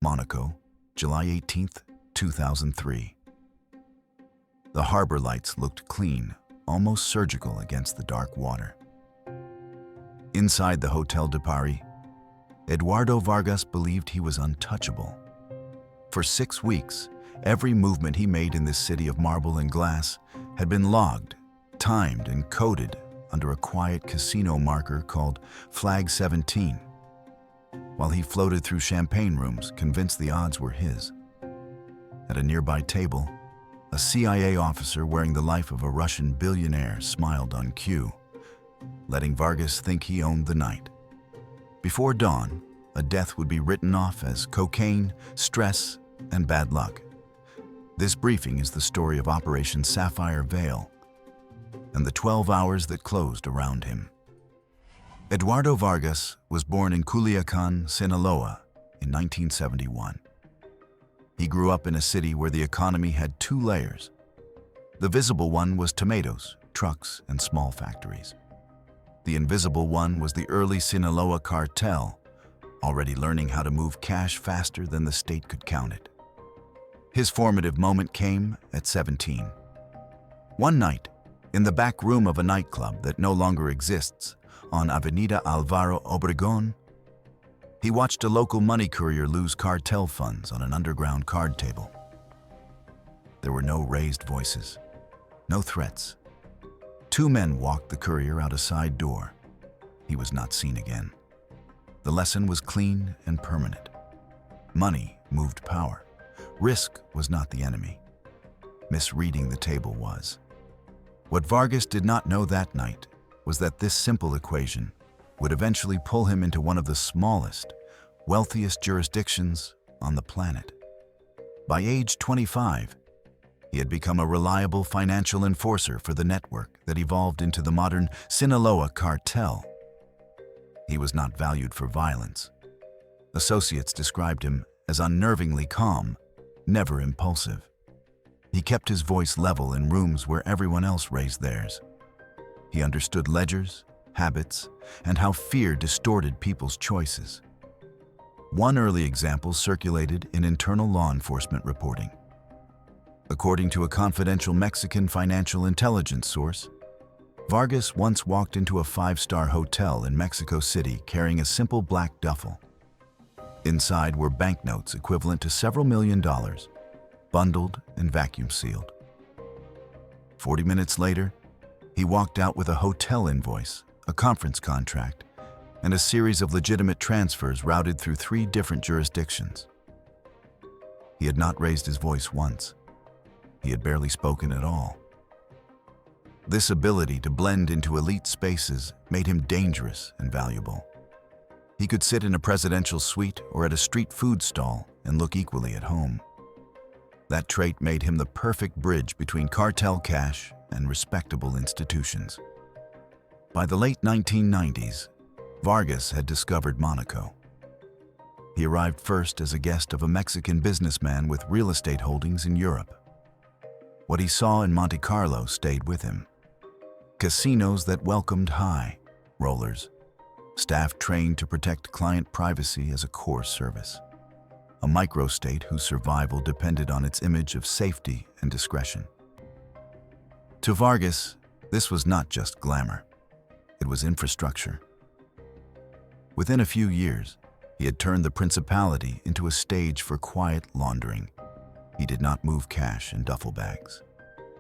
Monaco, July 18th, 2003. The harbor lights looked clean, almost surgical against the dark water. Inside the Hotel de Paris, Eduardo Vargas believed he was untouchable. For 6 weeks, every movement he made in this city of marble and glass had been logged, timed, and coded under a quiet casino marker called Flag 17, while he floated through champagne rooms, convinced the odds were his. At a nearby table, a CIA officer wearing the life of a Russian billionaire smiled on cue, letting Vargas think he owned the night. Before dawn, a death would be written off as cocaine, stress, and bad luck. This briefing is the story of Operation Sapphire Veil and the 12 hours that closed around him. Eduardo Vargas was born in Culiacan, Sinaloa in 1971. He grew up in a city where the economy had 2 layers. The visible one was tomatoes, trucks, and small factories. The invisible one was the early Sinaloa cartel, already learning how to move cash faster than the state could count it. His formative moment came at 17. One night, in the back room of a nightclub that no longer exists on Avenida Álvaro Obregón, he watched a local money courier lose cartel funds on an underground card table. There were no raised voices, no threats. 2 men walked the courier out a side door. He was not seen again. The lesson was clean and permanent. Money moved power. Risk was not the enemy. Misreading the table was. What Vargas did not know that night was that this simple equation would eventually pull him into one of the smallest, wealthiest jurisdictions on the planet. By age 25, he had become a reliable financial enforcer for the network that evolved into the modern Sinaloa cartel. He was not valued for violence. Associates described him as unnervingly calm, never impulsive. He kept his voice level in rooms where everyone else raised theirs. He understood ledgers, habits, and how fear distorted people's choices. One early example circulated in internal law enforcement reporting. According to a confidential Mexican financial intelligence source, Vargas once walked into a 5-star hotel in Mexico City carrying a simple black duffel. Inside were banknotes equivalent to several $million, bundled and vacuum sealed. 40 minutes later, he walked out with a hotel invoice, a conference contract, and a series of legitimate transfers routed through 3 different jurisdictions. He had not raised his voice once. He had barely spoken at all. This ability to blend into elite spaces made him dangerous and valuable. He could sit in a presidential suite or at a street food stall and look equally at home. That trait made him the perfect bridge between cartel cash and respectable institutions. By the late 1990s, Vargas had discovered Monaco. He arrived first as a guest of a Mexican businessman with real estate holdings in Europe. What he saw in Monte Carlo stayed with him. Casinos that welcomed high rollers, staff trained to protect client privacy as a core service. A microstate whose survival depended on its image of safety and discretion. To Vargas, this was not just glamour. It was infrastructure. Within a few years, he had turned the principality into a stage for quiet laundering. He did not move cash in duffel bags.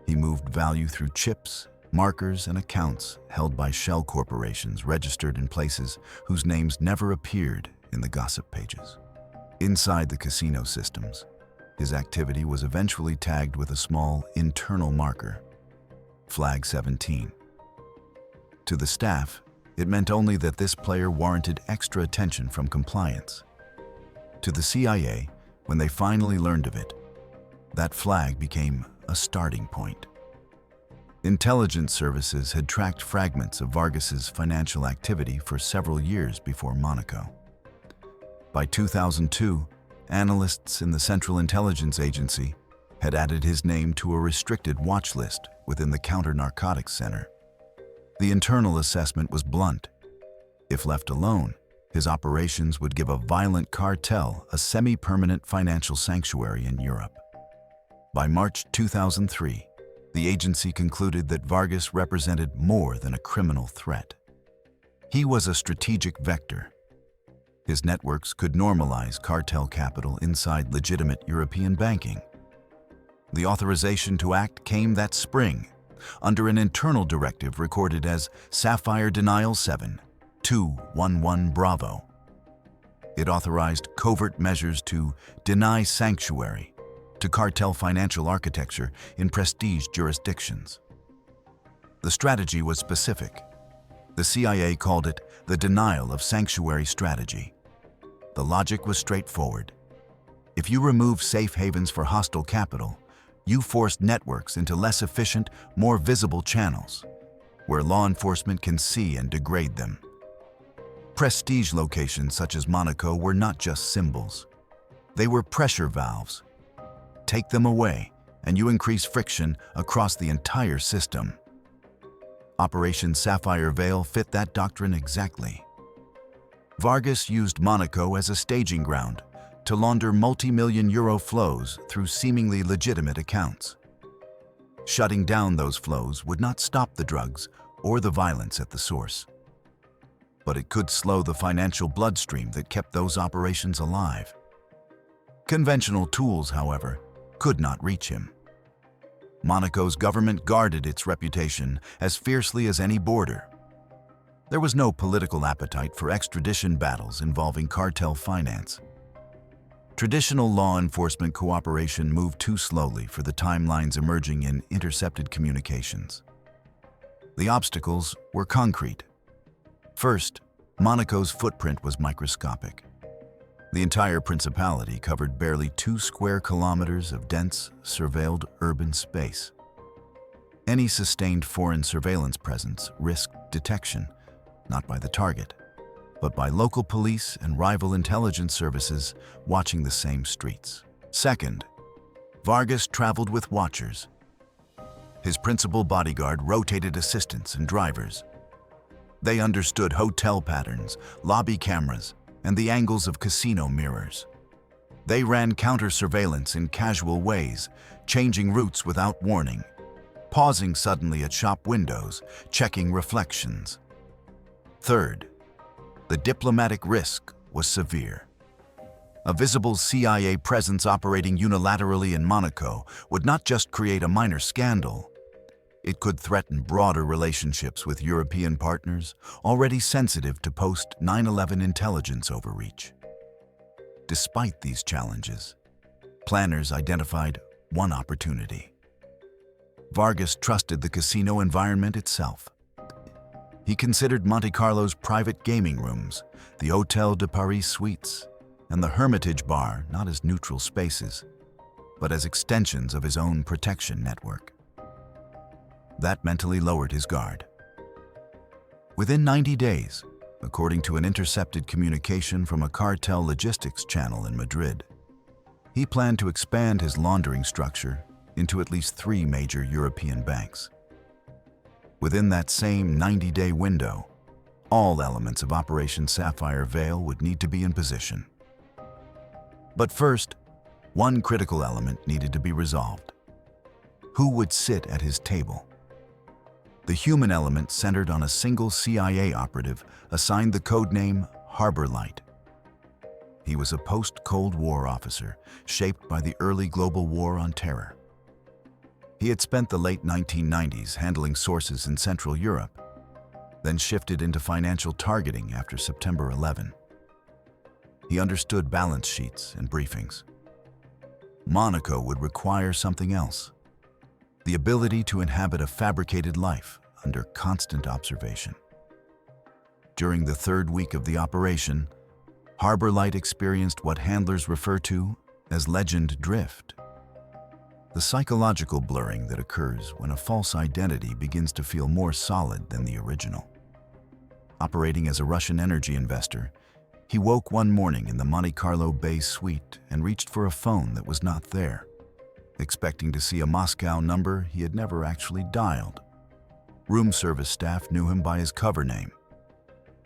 He moved value through chips, markers, and accounts held by shell corporations registered in places whose names never appeared in the gossip pages. Inside the casino systems, his activity was eventually tagged with a small internal marker, Flag 17. To the staff, it meant only that this player warranted extra attention from compliance. To the CIA, when they finally learned of it, that flag became a starting point. Intelligence services had tracked fragments of Vargas's financial activity for several years before Monaco. By 2002, analysts in the Central Intelligence Agency had added his name to a restricted watch list within the Counter-Narcotics Center. The internal assessment was blunt. If left alone, His operations would give a violent cartel a semi-permanent financial sanctuary in Europe. By March 2003, the agency concluded that Vargas represented more than a criminal threat. He was a strategic vector. His networks could normalize cartel capital inside legitimate European banking. The authorization to act came that spring, under an internal directive recorded as Sapphire Denial 7-211 Bravo. It authorized covert measures to deny sanctuary to cartel financial architecture in prestige jurisdictions. The strategy was specific. The CIA called it the denial of sanctuary strategy. The logic was straightforward. If you remove safe havens for hostile capital, you forced networks into less efficient, more visible channels, where law enforcement can see and degrade them. Prestige locations such as Monaco were not just symbols. They were pressure valves. Take them away, and you increase friction across the entire system. Operation Sapphire Veil fit that doctrine exactly. Vargas used Monaco as a staging ground to launder multi-million euro flows through seemingly legitimate accounts. Shutting down those flows would not stop the drugs or the violence at the source, but it could slow the financial bloodstream that kept those operations alive. Conventional tools, however, could not reach him. Monaco's government guarded its reputation as fiercely as any border. There was no political appetite for extradition battles involving cartel finance. Traditional law enforcement cooperation moved too slowly for the timelines emerging in intercepted communications. The obstacles were concrete. First, Monaco's footprint was microscopic. The entire principality covered barely 2 square kilometers of dense, surveilled urban space. Any sustained foreign surveillance presence risked detection, not by the target, but by local police and rival intelligence services watching the same streets. Second, Vargas traveled with watchers. His principal bodyguard rotated assistants and drivers. They understood hotel patterns, lobby cameras, and the angles of casino mirrors. They ran counter-surveillance in casual ways, changing routes without warning, pausing suddenly at shop windows, checking reflections. Third, the diplomatic risk was severe. A visible CIA presence operating unilaterally in Monaco would not just create a minor scandal, it could threaten broader relationships with European partners already sensitive to post-9/11 intelligence overreach. Despite these challenges, planners identified one opportunity. Vargas trusted the casino environment itself. He considered Monte Carlo's private gaming rooms, the Hôtel de Paris suites, and the Hermitage bar not as neutral spaces, but as extensions of his own protection network. That mentally lowered his guard. Within 90 days, according to an intercepted communication from a cartel logistics channel in Madrid, he planned to expand his laundering structure into at least 3 major European banks. Within that same 90-day window, all elements of Operation Sapphire Veil would need to be in position. But first, one critical element needed to be resolved. Who would sit at his table? The human element centered on a single CIA operative assigned the codename Harbor Light. He was a post-Cold War officer shaped by the early global war on terror. He had spent the late 1990s handling sources in Central Europe, then shifted into financial targeting after September 11. He understood balance sheets and briefings. Monaco would require something else: the ability to inhabit a fabricated life under constant observation. During the 3rd week of the operation, Harbor Light experienced what handlers refer to as legend drift, the psychological blurring that occurs when a false identity begins to feel more solid than the original. Operating as a Russian energy investor, he woke one morning in the Monte Carlo Bay suite and reached for a phone that was not there, expecting to see a Moscow number he had never actually dialed. Room service staff knew him by his cover name.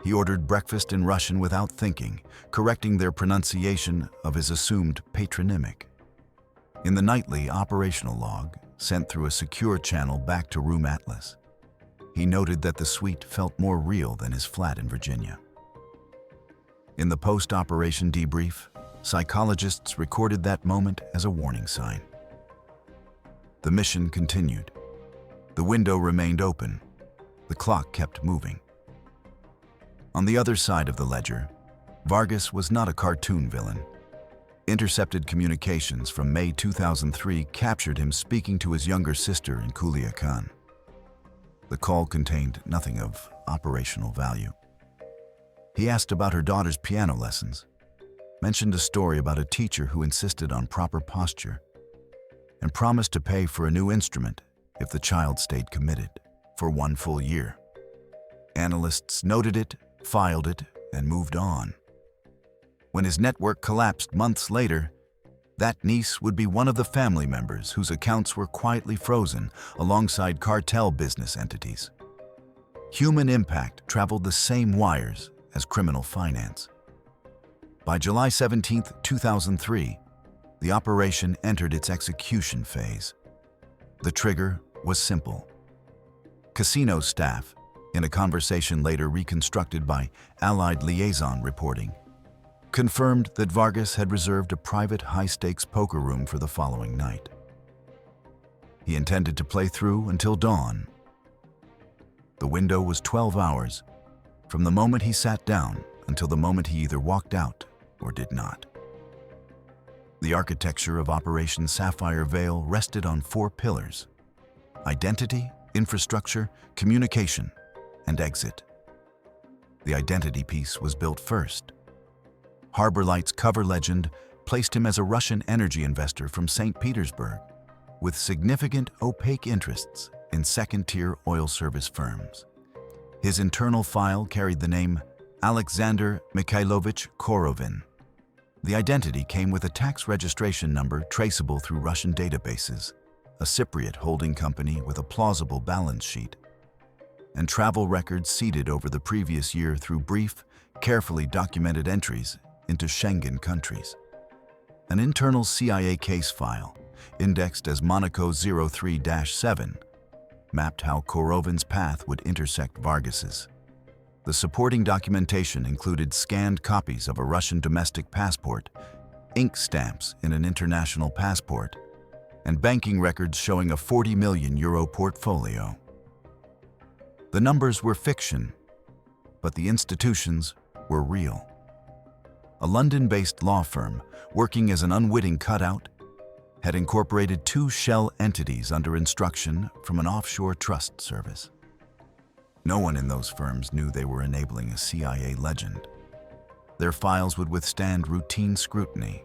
He ordered breakfast in Russian without thinking, correcting their pronunciation of his assumed patronymic. In the nightly operational log, sent through a secure channel back to Room Atlas, he noted that the suite felt more real than his flat in Virginia. In the post-operation debrief, psychologists recorded that moment as a warning sign. The mission continued. The window remained open. The clock kept moving. On the other side of the ledger, Vargas was not a cartoon villain. Intercepted communications from May 2003 captured him speaking to his younger sister in Culiacan. The call contained nothing of operational value. He asked about her daughter's piano lessons, mentioned a story about a teacher who insisted on proper posture, and promised to pay for a new instrument if the child stayed committed for 1 full year. Analysts noted it, filed it, and moved on. When his network collapsed months later, that niece would be one of the family members whose accounts were quietly frozen alongside cartel business entities. Human impact traveled the same wires as criminal finance. By July 17, 2003, the operation entered its execution phase. The trigger was simple. Casino staff, in a conversation later reconstructed by Allied Liaison reporting, confirmed that Vargas had reserved a private high-stakes poker room for the following night. He intended to play through until dawn. The window was 12 hours, from the moment he sat down until the moment he either walked out or did not. The architecture of Operation Sapphire Veil rested on 4 pillars: identity, infrastructure, communication, and exit. The identity piece was built first. Harbor Light's cover legend placed him as a Russian energy investor from St. Petersburg, with significant opaque interests in second-tier oil service firms. His internal file carried the name Alexander Mikhailovich Korovin. The identity came with a tax registration number traceable through Russian databases, a Cypriot holding company with a plausible balance sheet, and travel records seeded over the previous year through brief, carefully documented entries into Schengen countries. An internal CIA case file, indexed as Monaco 03-7, mapped how Korovin's path would intersect Vargas's. The supporting documentation included scanned copies of a Russian domestic passport, ink stamps in an international passport, and banking records showing a €40 million portfolio. The numbers were fiction, but the institutions were real. A London-based law firm, working as an unwitting cutout, had incorporated 2 shell entities under instruction from an offshore trust service. No one in those firms knew they were enabling a CIA legend. Their files would withstand routine scrutiny.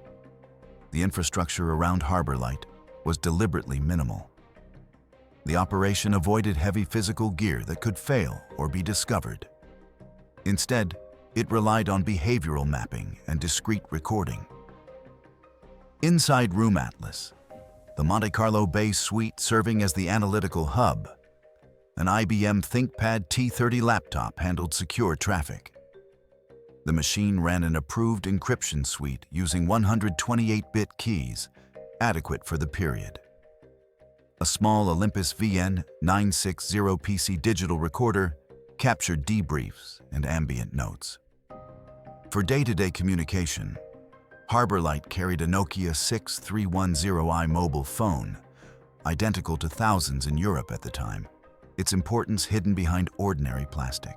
The infrastructure around Harbor Light was deliberately minimal. The operation avoided heavy physical gear that could fail or be discovered. Instead, it relied on behavioral mapping and discrete recording. Inside Room Atlas, the Monte Carlo Bay suite serving as the analytical hub, an IBM ThinkPad T30 laptop handled secure traffic. The machine ran an approved encryption suite using 128-bit keys, adequate for the period. A small Olympus VN960 PC digital recorder captured debriefs and ambient notes. For day-to-day communication, Harbor Light carried a Nokia 6310i mobile phone, identical to thousands in Europe at the time, its importance hidden behind ordinary plastic.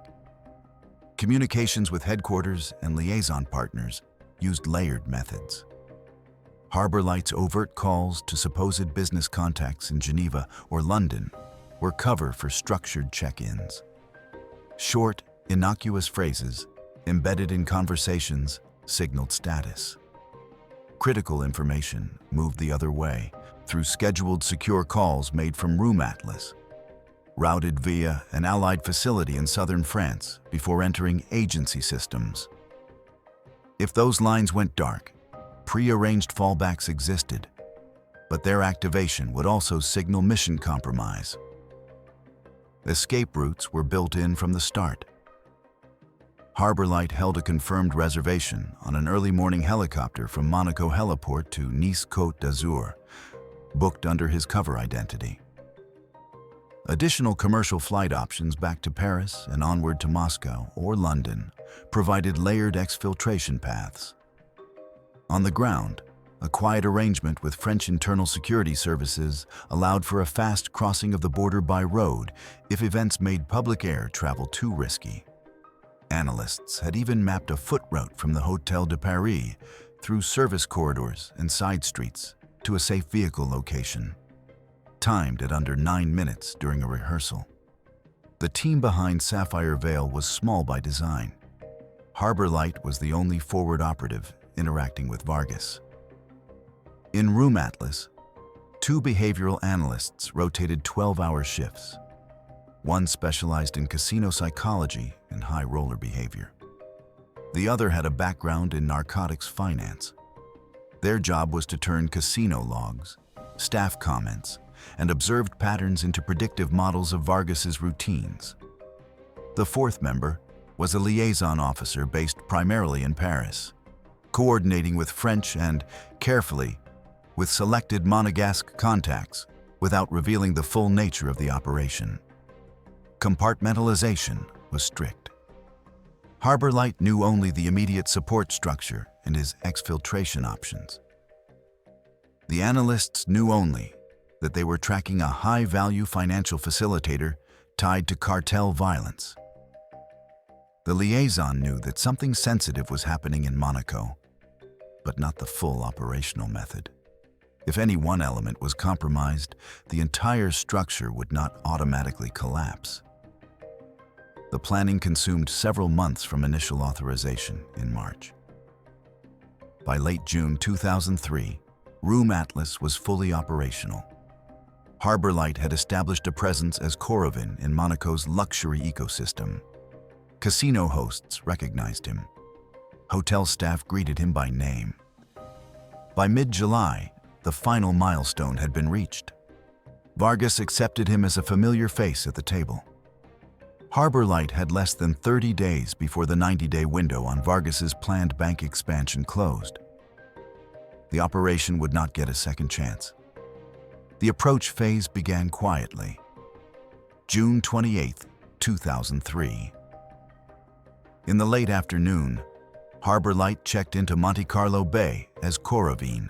Communications with headquarters and liaison partners used layered methods. Harbor Light's overt calls to supposed business contacts in Geneva or London were cover for structured check-ins. Short, innocuous phrases embedded in conversations signaled status. Critical information moved the other way through scheduled secure calls made from Room Atlas, routed via an Allied facility in southern France before entering agency systems. If those lines went dark, pre-arranged fallbacks existed, but their activation would also signal mission compromise. Escape routes were built in from the start. Harbor Light held a confirmed reservation on an early morning helicopter from Monaco heliport to Nice Côte d'Azur, booked under his cover identity. Additional commercial flight options back to Paris and onward to Moscow or London provided layered exfiltration paths. On the ground, a quiet arrangement with French internal security services allowed for a fast crossing of the border by road if events made public air travel too risky. Analysts had even mapped a foot route from the Hôtel de Paris through service corridors and side streets to a safe vehicle location, timed at under 9 minutes during a rehearsal. The team behind Sapphire Veil was small by design. Harbor Light was the only forward operative interacting with Vargas. In Room Atlas, 2 behavioral analysts rotated 12-hour shifts. One specialized in casino psychology and high roller behavior. The other had a background in narcotics finance. Their job was to turn casino logs, staff comments, and observed patterns into predictive models of Vargas's routines. The 4th member was a liaison officer based primarily in Paris, coordinating with French and, carefully, with selected Monegasque contacts without revealing the full nature of the operation. Compartmentalization was strict. Harbor Light knew only the immediate support structure and his exfiltration options. The analysts knew only that they were tracking a high-value financial facilitator tied to cartel violence. The liaison knew that something sensitive was happening in Monaco, but not the full operational method. If any one element was compromised, the entire structure would not automatically collapse. The planning consumed several months from initial authorization in March. By late June 2003, Room Atlas was fully operational. Harbor Light had established a presence as Coravin in Monaco's luxury ecosystem. Casino hosts recognized him. Hotel staff greeted him by name. By mid-July, the final milestone had been reached. Vargas accepted him as a familiar face at the table. Harbor Light had less than 30 days before the 90-day window on Vargas's planned bank expansion closed. The operation would not get a second chance. The approach phase began quietly. June 28, 2003. In the late afternoon, Harbor Light checked into Monte Carlo Bay as Coravin,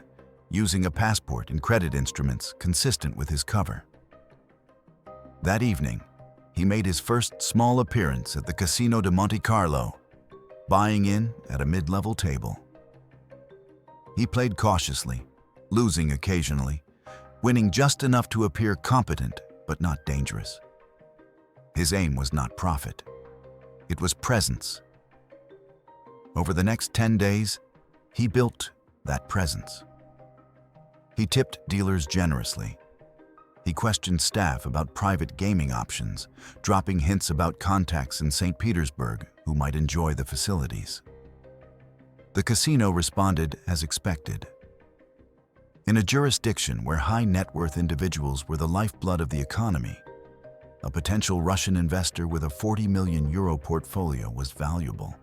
using a passport and credit instruments consistent with his cover. That evening, he made his first small appearance at the Casino de Monte Carlo, buying in at a mid-level table. He played cautiously, losing occasionally, winning just enough to appear competent but not dangerous. His aim was not profit. It was presence. Over the next 10 days, he built that presence. He tipped dealers generously. He questioned staff about private gaming options, dropping hints about contacts in St. Petersburg who might enjoy the facilities. The casino responded as expected. In a jurisdiction where high-net-worth individuals were the lifeblood of the economy, a potential Russian investor with a 40 million euro portfolio was valuable.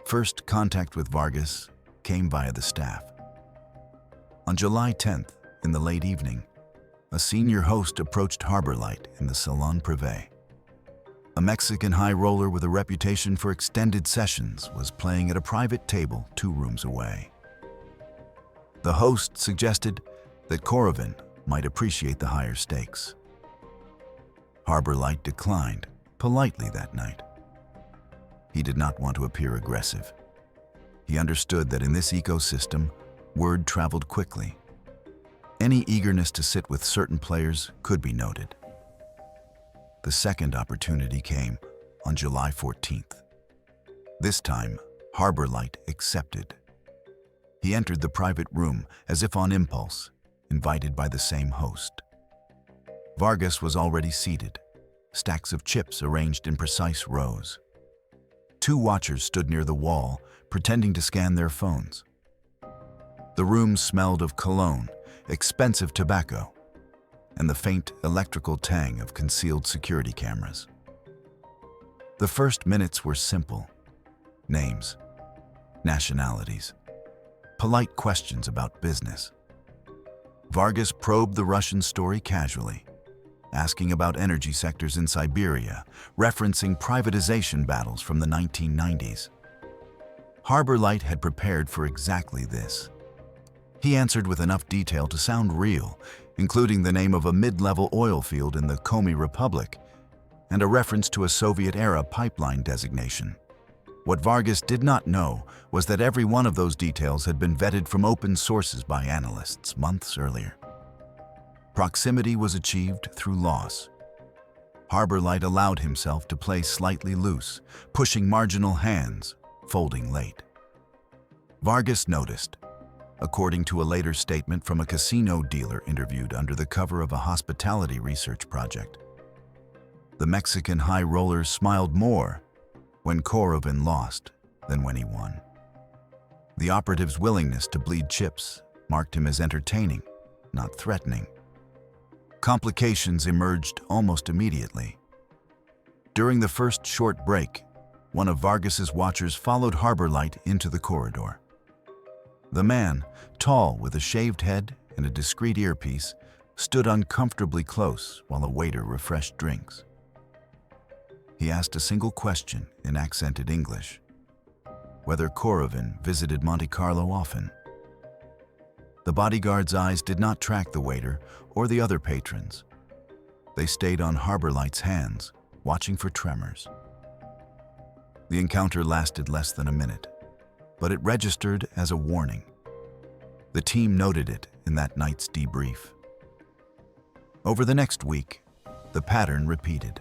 First contact with Vargas came via the staff. On July 10th, in the late evening, a senior host approached Harbor Light in the Salon Privé. A Mexican high roller with a reputation for extended sessions was playing at a private table 2 rooms away. The host suggested that Coravin might appreciate the higher stakes. Harbor Light declined politely that night. He did not want to appear aggressive. He understood that in this ecosystem, word traveled quickly. Any eagerness to sit with certain players could be noted. The second opportunity came on July 14th. This time, Harbor Light accepted. He entered the private room as if on impulse, invited by the same host. Vargas was already seated, stacks of chips arranged in precise rows. 2 watchers stood near the wall, pretending to scan their phones. The room smelled of cologne, expensive tobacco, and the faint electrical tang of concealed security cameras. The first minutes were simple. Names, nationalities, polite questions about business. Vargas probed the Russian story casually, asking about energy sectors in Siberia, referencing privatization battles from the 1990s. Harbor Light had prepared for exactly this. He answered with enough detail to sound real, including the name of a mid-level oil field in the Komi Republic and a reference to a Soviet-era pipeline designation. What Vargas did not know was that every one of those details had been vetted from open sources by analysts months earlier. Proximity was achieved through loss. Harbor Light allowed himself to play slightly loose, pushing marginal hands, folding late. Vargas noticed, according to a later statement from a casino dealer interviewed under the cover of a hospitality research project. The Mexican high rollers smiled more when Korovin lost than when he won. The operative's willingness to bleed chips marked him as entertaining, not threatening. Complications emerged almost immediately. During the first short break, one of Vargas's watchers followed Harbor Light into the corridor. The man, tall with a shaved head and a discreet earpiece, stood uncomfortably close while a waiter refreshed drinks. He asked a single question in accented English: whether Korovin visited Monte Carlo often. The bodyguard's eyes did not track the waiter or the other patrons. They stayed on Harbor Light's hands, watching for tremors. The encounter lasted less than a minute, but it registered as a warning. The team noted it in that night's debrief. Over the next week, the pattern repeated.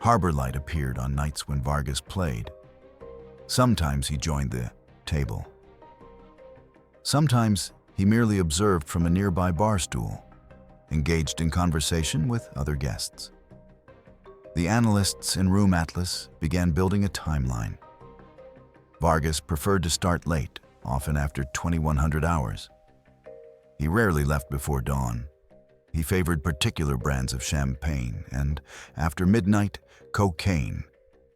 Harbor Light appeared on nights when Vargas played. Sometimes he joined the table. Sometimes he merely observed from a nearby bar stool, engaged in conversation with other guests. The analysts in Room Atlas began building a timeline. Vargas preferred to start late, often after 2100 hours. He rarely left before dawn. He favored particular brands of champagne and, after midnight, cocaine,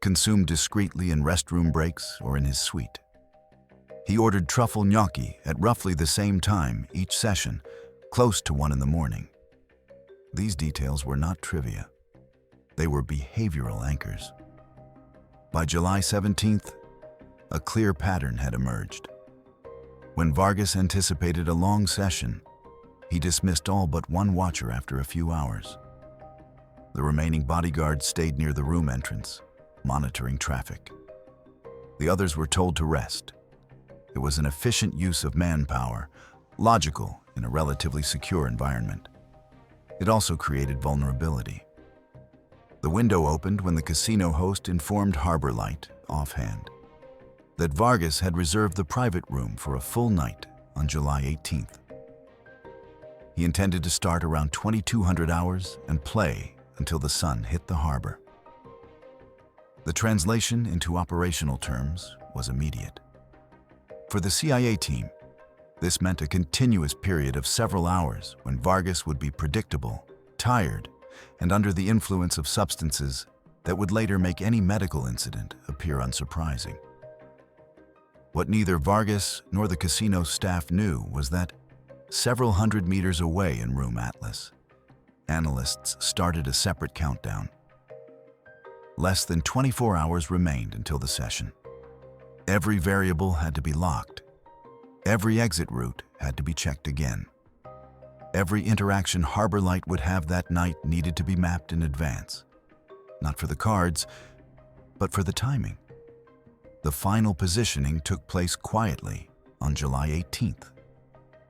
consumed discreetly in restroom breaks or in his suite. He ordered truffle gnocchi at roughly the same time each session, close to 1 in the morning. These details were not trivia. They were behavioral anchors. By July 17th, a clear pattern had emerged. When Vargas anticipated a long session, he dismissed all but one watcher after a few hours. The remaining bodyguards stayed near the room entrance, monitoring traffic. The others were told to rest. It was an efficient use of manpower, logical in a relatively secure environment. It also created vulnerability. The window opened when the casino host informed Harbor Light, offhand, that Vargas had reserved the private room for a full night on July 18th. He intended to start around 2200 hours and play until the sun hit the harbor. The translation into operational terms was immediate. For the CIA team, this meant a continuous period of several hours when Vargas would be predictable, tired, and under the influence of substances that would later make any medical incident appear unsurprising. What neither Vargas nor the casino staff knew was that several hundred meters away in Room Atlas, analysts started a separate countdown. Less than 24 hours remained until the session. Every variable had to be locked. Every exit route had to be checked again. Every interaction Harbor Light would have that night needed to be mapped in advance. Not for the cards, but for the timing. The final positioning took place quietly on July 18th.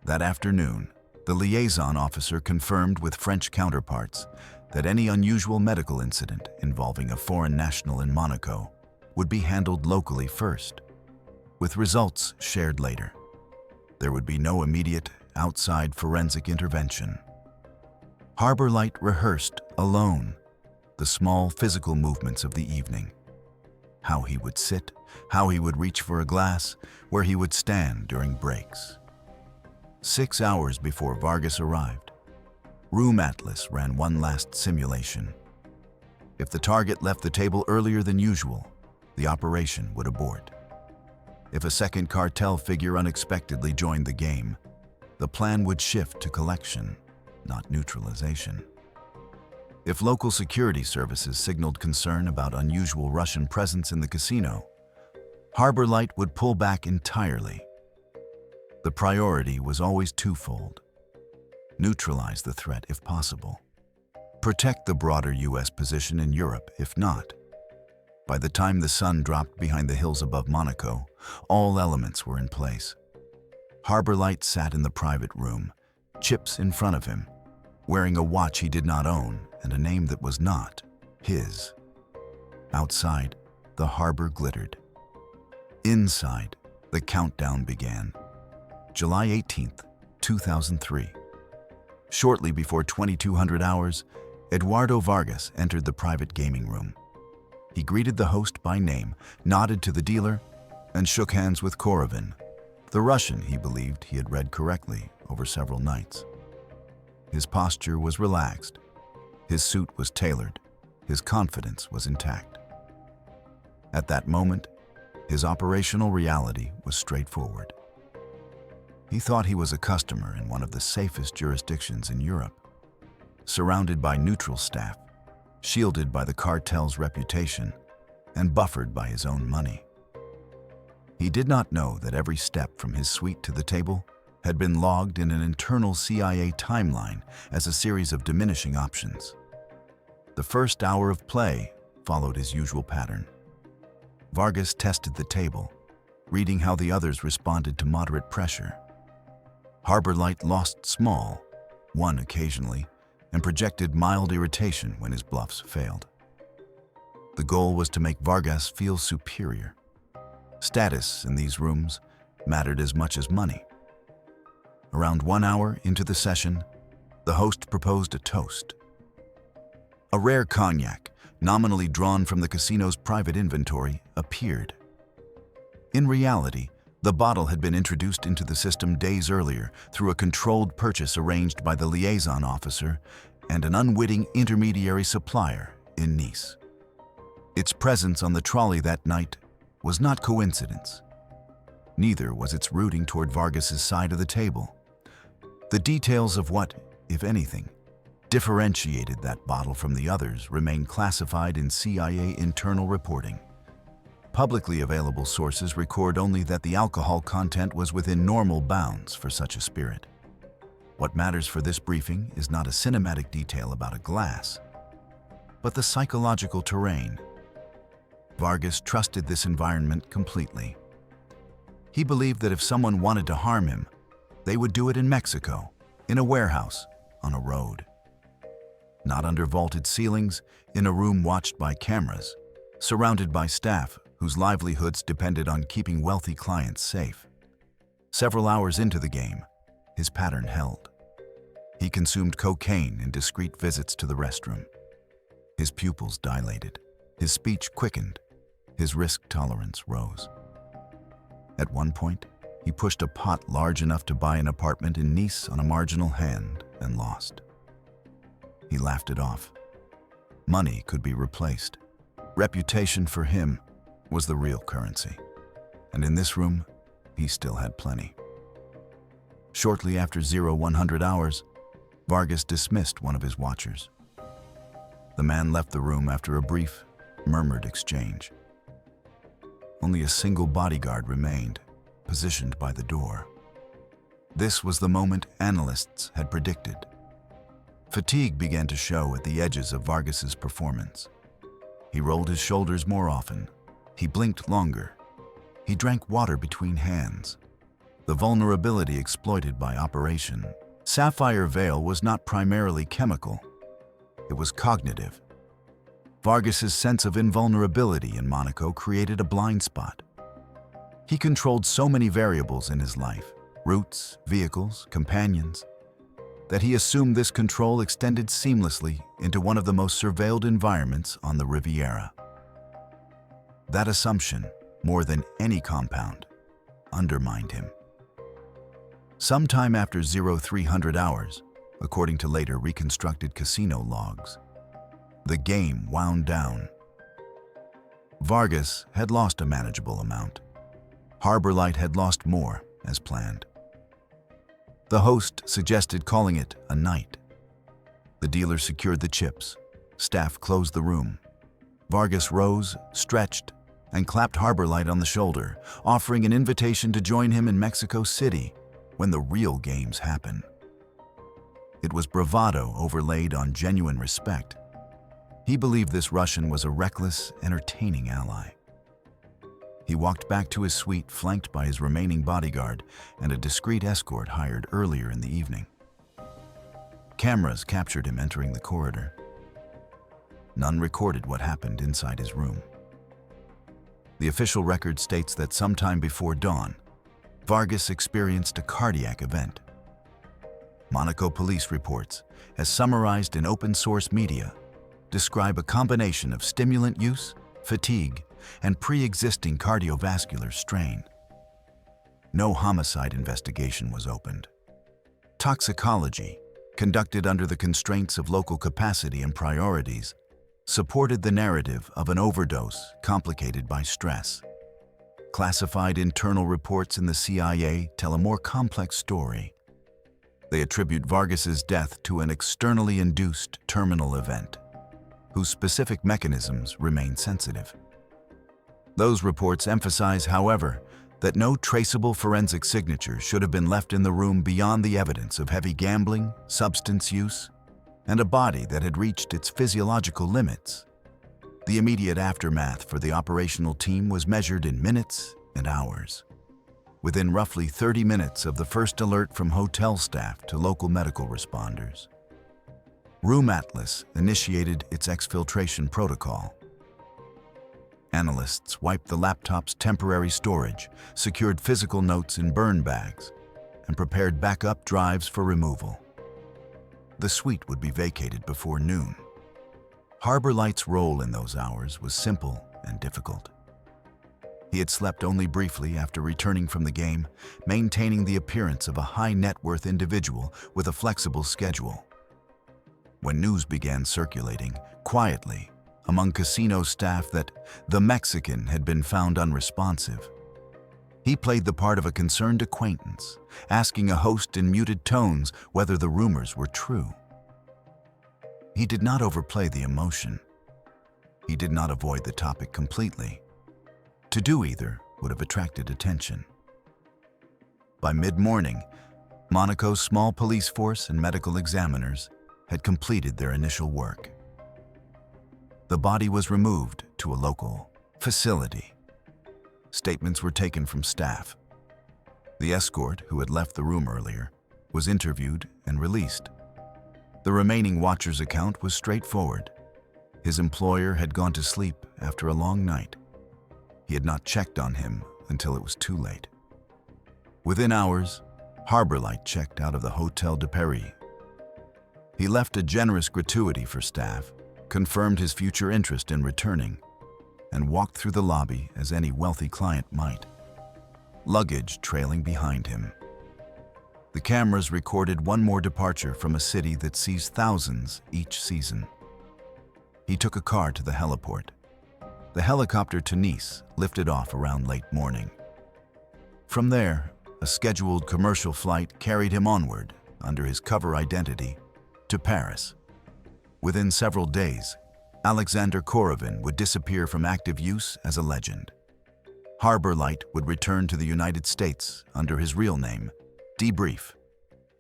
That afternoon, the liaison officer confirmed with French counterparts that any unusual medical incident involving a foreign national in Monaco would be handled locally first, with results shared later. There would be no immediate outside forensic intervention. Harbor Light rehearsed alone the small physical movements of the evening. How he would sit, how he would reach for a glass, where he would stand during breaks. 6 hours before Vargas arrived, Room Atlas ran one last simulation. If the target left the table earlier than usual, the operation would abort. If a second cartel figure unexpectedly joined the game, the plan would shift to collection, not neutralization. If local security services signaled concern about unusual Russian presence in the casino, Harbor Light would pull back entirely. The priority was always twofold: neutralize the threat if possible, protect the broader U.S. position in Europe if not. By the time the sun dropped behind the hills above Monaco, all elements were in place. Harbor Light sat in the private room, chips in front of him, wearing a watch he did not own and a name that was not his. Outside, the harbor glittered. Inside, the countdown began. July 18th, 2003. Shortly before 2200 hours, Eduardo Vargas entered the private gaming room. He greeted the host by name, nodded to the dealer, and shook hands with Korovin, the Russian he believed he had read correctly over several nights. His posture was relaxed. His suit was tailored. His confidence was intact. At that moment, his operational reality was straightforward. He thought he was a customer in one of the safest jurisdictions in Europe, surrounded by neutral staff, shielded by the cartel's reputation, and buffered by his own money. He did not know that every step from his suite to the table had been logged in an internal CIA timeline as a series of diminishing options. The first hour of play followed his usual pattern. Vargas tested the table, reading how the others responded to moderate pressure. Harbor Light lost small, won occasionally, and projected mild irritation when his bluffs failed. The goal was to make Vargas feel superior. Status in these rooms mattered as much as money. Around 1 hour into the session, the host proposed a toast. A rare cognac, nominally drawn from the casino's private inventory, appeared. In reality, the bottle had been introduced into the system days earlier through a controlled purchase arranged by the liaison officer and an unwitting intermediary supplier in Nice. Its presence on the trolley that night was not coincidence. Neither was its routing toward Vargas's side of the table. The details of what, if anything, differentiated that bottle from the others remain classified in CIA internal reporting. Publicly available sources record only that the alcohol content was within normal bounds for such a spirit. What matters for this briefing is not a cinematic detail about a glass, but the psychological terrain. Vargas trusted this environment completely. He believed that if someone wanted to harm him, they would do it in Mexico, in a warehouse, on a road. Not under vaulted ceilings, in a room watched by cameras, surrounded by staff whose livelihoods depended on keeping wealthy clients safe. Several hours into the game, his pattern held. He consumed cocaine in discreet visits to the restroom. His pupils dilated, his speech quickened, his risk tolerance rose. At one point, he pushed a pot large enough to buy an apartment in Nice on a marginal hand and lost. He laughed it off. Money could be replaced. Reputation for him was the real currency. And in this room, he still had plenty. Shortly after 0100 hours, Vargas dismissed one of his watchers. The man left the room after a brief, murmured exchange. Only a single bodyguard remained, positioned by the door. This was the moment analysts had predicted. Fatigue began to show at the edges of Vargas's performance. He rolled his shoulders more often. He blinked longer. He drank water between hands. The vulnerability exploited by Operation Sapphire Veil was not primarily chemical. It was cognitive. Vargas's sense of invulnerability in Monaco created a blind spot. He controlled so many variables in his life, routes, vehicles, companions, that he assumed this control extended seamlessly into one of the most surveilled environments on the Riviera. That assumption, more than any compound, undermined him. Sometime after 0300 hours, according to later reconstructed casino logs, the game wound down. Vargas had lost a manageable amount. Harbor Light had lost more, as planned. The host suggested calling it a night. The dealer secured the chips. Staff closed the room. Vargas rose, stretched, and clapped Harbor Light on the shoulder, offering an invitation to join him in Mexico City when the real games happen. It was bravado overlaid on genuine respect. He believed this Russian was a reckless, entertaining ally. He walked back to his suite, flanked by his remaining bodyguard and a discreet escort hired earlier in the evening. Cameras captured him entering the corridor. None recorded what happened inside his room. The official record states that sometime before dawn, Vargas experienced a cardiac event. Monaco police reports, as summarized in open-source media, describe a combination of stimulant use, fatigue, and pre-existing cardiovascular strain. No homicide investigation was opened. Toxicology, conducted under the constraints of local capacity and priorities, supported the narrative of an overdose complicated by stress. Classified internal reports in the CIA tell a more complex story. They attribute Vargas's death to an externally induced terminal event, whose specific mechanisms remain sensitive. Those reports emphasize, however, that no traceable forensic signature should have been left in the room beyond the evidence of heavy gambling, substance use, and a body that had reached its physiological limits. The immediate aftermath for the operational team was measured in minutes and hours. Within roughly 30 minutes of the first alert from hotel staff to local medical responders, Room Atlas initiated its exfiltration protocol. Analysts wiped the laptop's temporary storage, secured physical notes in burn bags, and prepared backup drives for removal. The suite would be vacated before noon. Harbor Light's role in those hours was simple and difficult. He had slept only briefly after returning from the game, maintaining the appearance of a high-net-worth individual with a flexible schedule. When news began circulating, quietly, among casino staff that the Mexican had been found unresponsive, he played the part of a concerned acquaintance, asking a host in muted tones whether the rumors were true. He did not overplay the emotion. He did not avoid the topic completely. To do either would have attracted attention. By mid-morning, Monaco's small police force and medical examiners had completed their initial work. The body was removed to a local facility. Statements were taken from staff. The escort, who had left the room earlier, was interviewed and released. The remaining watcher's account was straightforward. His employer had gone to sleep after a long night. He had not checked on him until it was too late. Within hours, Harbor Light checked out of the Hotel de Paris. He left a generous gratuity for staff, confirmed his future interest in returning, and walked through the lobby as any wealthy client might, luggage trailing behind him. The cameras recorded one more departure from a city that sees thousands each season. He took a car to the heliport. The helicopter to Nice lifted off around late morning. From there, a scheduled commercial flight carried him onward, under his cover identity, to Paris. Within several days, Alexander Korovin would disappear from active use as a legend. Harbor Light would return to the United States under his real name, debrief,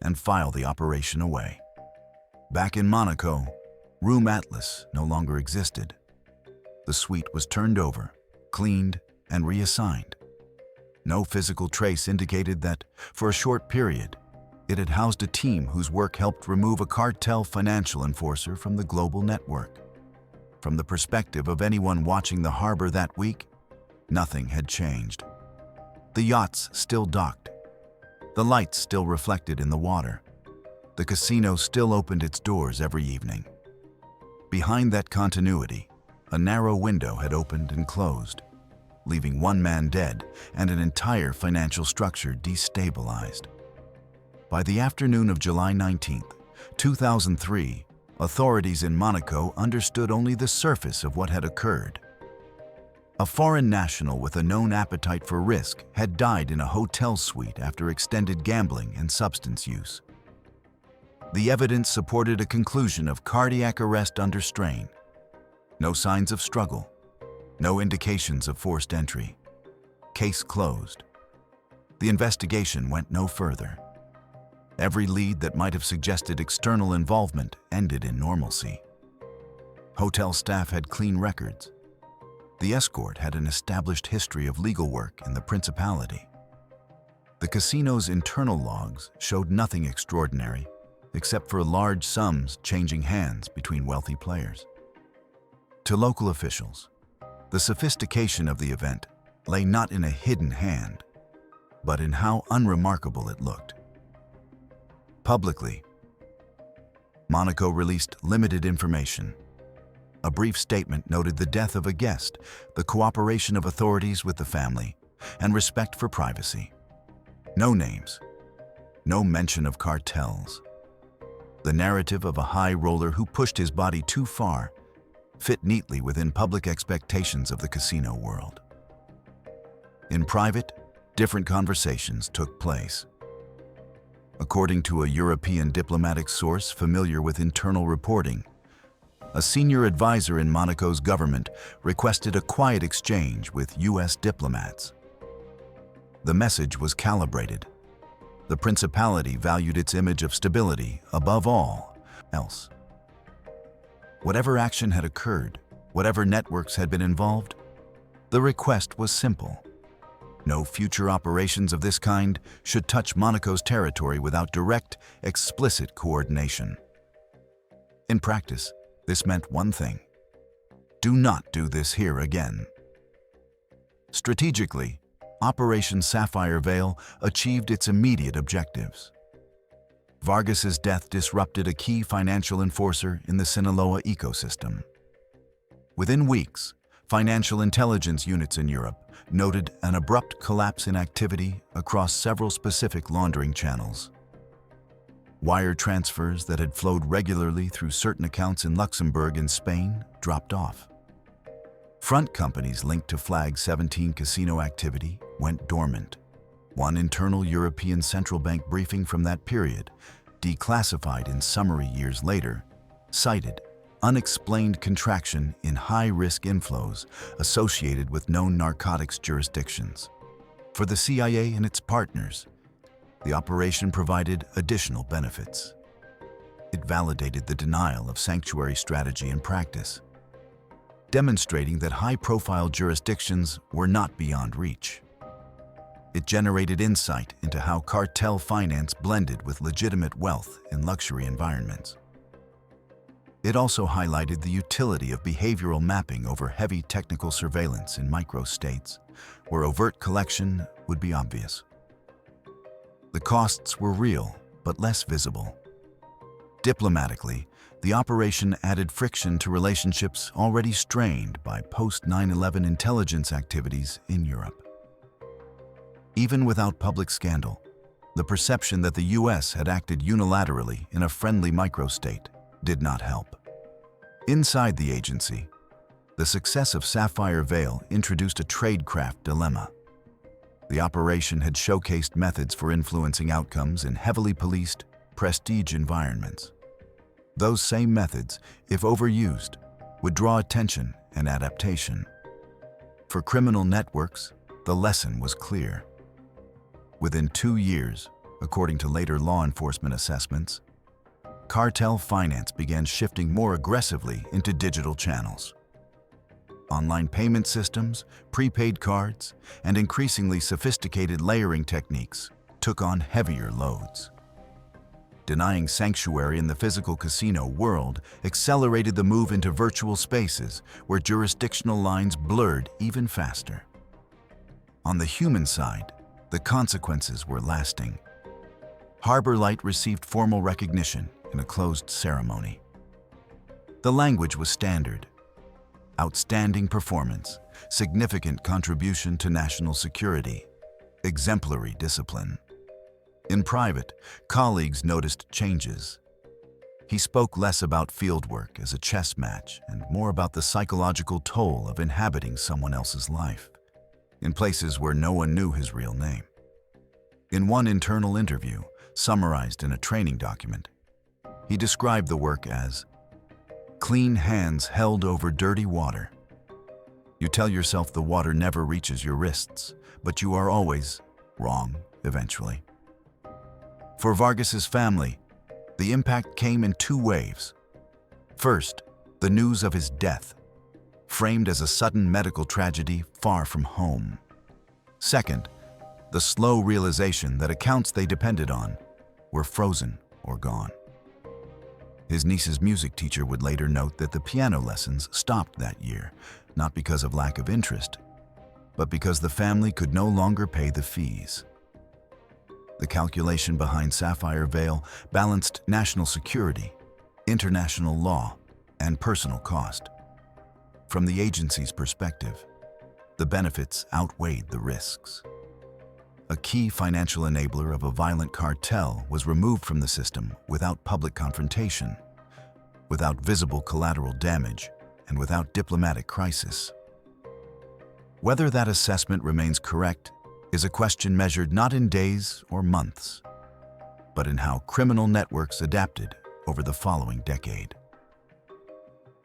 and file the operation away. Back in Monaco, Room Atlas no longer existed. The suite was turned over, cleaned, and reassigned. No physical trace indicated that, for a short period, it had housed a team whose work helped remove a cartel financial enforcer from the global network. From the perspective of anyone watching the harbor that week, nothing had changed. The yachts still docked. The lights still reflected in the water. The casino still opened its doors every evening. Behind that continuity, a narrow window had opened and closed, leaving one man dead and an entire financial structure destabilized. By the afternoon of July 19, 2003, authorities in Monaco understood only the surface of what had occurred. A foreign national with a known appetite for risk had died in a hotel suite after extended gambling and substance use. The evidence supported a conclusion of cardiac arrest under strain. No signs of struggle. No indications of forced entry. Case closed. The investigation went no further. Every lead that might have suggested external involvement ended in normalcy. Hotel staff had clean records. The escort had an established history of legal work in the Principality. The casino's internal logs showed nothing extraordinary, except for large sums changing hands between wealthy players. To local officials, the sophistication of the event lay not in a hidden hand, but in how unremarkable it looked. Publicly, Monaco released limited information. A brief statement noted the death of a guest, the cooperation of authorities with the family, and respect for privacy. No names, no mention of cartels. The narrative of a high roller who pushed his body too far fit neatly within public expectations of the casino world. In private, different conversations took place. According to a European diplomatic source familiar with internal reporting, a senior advisor in Monaco's government requested a quiet exchange with U.S. diplomats. The message was calibrated. The Principality valued its image of stability above all else. Whatever action had occurred, whatever networks had been involved, the request was simple. No future operations of this kind should touch Monaco's territory without direct, explicit coordination. In practice, this meant one thing: do not do this here again. Strategically, Operation Sapphire Veil achieved its immediate objectives. Vargas's death disrupted a key financial enforcer in the Sinaloa ecosystem. Within weeks, financial intelligence units in Europe noted an abrupt collapse in activity across several specific laundering channels. Wire transfers that had flowed regularly through certain accounts in Luxembourg and Spain dropped off. Front companies linked to Flag 17 casino activity went dormant. One internal European central bank briefing from that period, declassified in summary years later, cited unexplained contraction in high-risk inflows associated with known narcotics jurisdictions. For the CIA and its partners, the operation provided additional benefits. It validated the denial of sanctuary strategy in practice, demonstrating that high-profile jurisdictions were not beyond reach. It generated insight into how cartel finance blended with legitimate wealth in luxury environments. It also highlighted the utility of behavioral mapping over heavy technical surveillance in micro-states, where overt collection would be obvious. The costs were real, but less visible. Diplomatically, the operation added friction to relationships already strained by post-9/11 intelligence activities in Europe. Even without public scandal, the perception that the U.S. had acted unilaterally in a friendly microstate did not help. Inside the agency, the success of Sapphire Veil introduced a tradecraft dilemma. The operation had showcased methods for influencing outcomes in heavily policed, prestige environments. Those same methods, if overused, would draw attention and adaptation. For criminal networks, the lesson was clear. Within 2 years, according to later law enforcement assessments, cartel finance began shifting more aggressively into digital channels. Online payment systems, prepaid cards, and increasingly sophisticated layering techniques took on heavier loads. Denying sanctuary in the physical casino world accelerated the move into virtual spaces where jurisdictional lines blurred even faster. On the human side, the consequences were lasting. Harbor Light received formal recognition in a closed ceremony. The language was standard. Outstanding performance, significant contribution to national security, exemplary discipline. In private, colleagues noticed changes. He spoke less about fieldwork as a chess match and more about the psychological toll of inhabiting someone else's life, in places where no one knew his real name. In one internal interview, summarized in a training document, he described the work as clean hands held over dirty water. You tell yourself the water never reaches your wrists, but you are always wrong eventually. For Vargas's family, the impact came in two waves. First, the news of his death, framed as a sudden medical tragedy far from home. Second, the slow realization that accounts they depended on were frozen or gone. His niece's music teacher would later note that the piano lessons stopped that year, not because of lack of interest, but because the family could no longer pay the fees. The calculation behind Sapphire Veil balanced national security, international law, and personal cost. From the agency's perspective, the benefits outweighed the risks. A key financial enabler of a violent cartel was removed from the system without public confrontation, without visible collateral damage, and without diplomatic crisis. Whether that assessment remains correct is a question measured not in days or months, but in how criminal networks adapted over the following decade.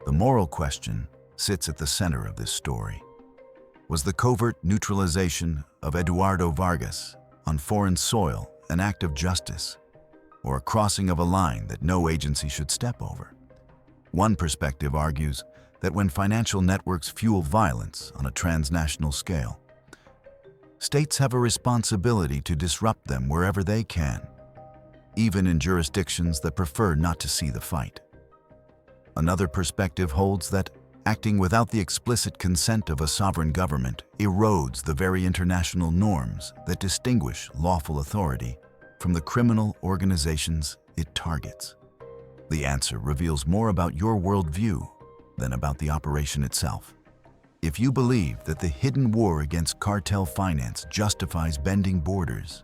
The moral question sits at the center of this story. Was the covert neutralization of Eduardo Vargas on foreign soil an act of justice, or a crossing of a line that no agency should step over? One perspective argues that when financial networks fuel violence on a transnational scale, states have a responsibility to disrupt them wherever they can, even in jurisdictions that prefer not to see the fight. Another perspective holds that acting without the explicit consent of a sovereign government erodes the very international norms that distinguish lawful authority from the criminal organizations it targets. The answer reveals more about your worldview than about the operation itself. If you believe that the hidden war against cartel finance justifies bending borders,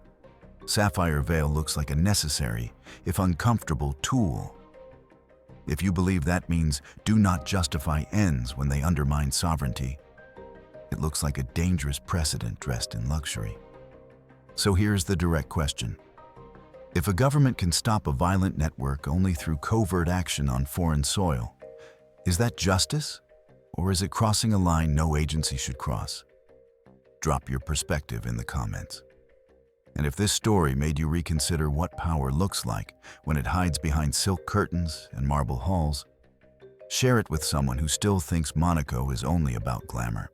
Sapphire Veil looks like a necessary, if uncomfortable, tool. If you believe that means do not justify ends when they undermine sovereignty, it looks like a dangerous precedent dressed in luxury. So here's the direct question. If a government can stop a violent network only through covert action on foreign soil, is that justice, or is it crossing a line no agency should cross? Drop your perspective in the comments. And if this story made you reconsider what power looks like when it hides behind silk curtains and marble halls, share it with someone who still thinks Monaco is only about glamour.